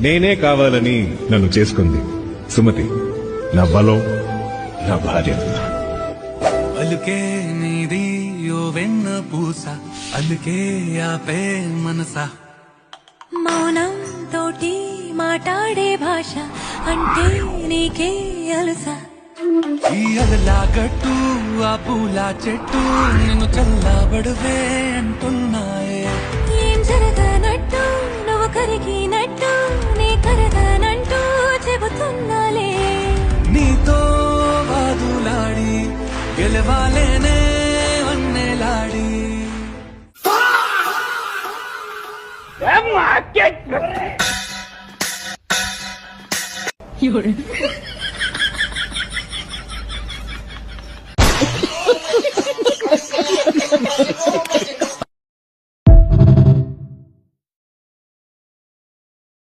నేనే కావాలని నన్ను చేసుకుంది సుమతి, నా బలం, నా భార్య. అలుకే నీది ఓ వెన్న పూస, అలుకే ఆపే మనసా. మౌనం తోటి మాట్లాడే భాష అంటే నీకే అలుసా. ఈ అలలా గట్టు ఆ పూల చెట్టు నిన్ను చల్లబడువే అంటున్నాయే. ఏం జరగనట్టు నువ్వు కరిగినట్టు నీ కరగనంటూ చెబుతున్నాలే. నీతో వాదులాడి గెలవాలేనే వన్నెలాడి.有人。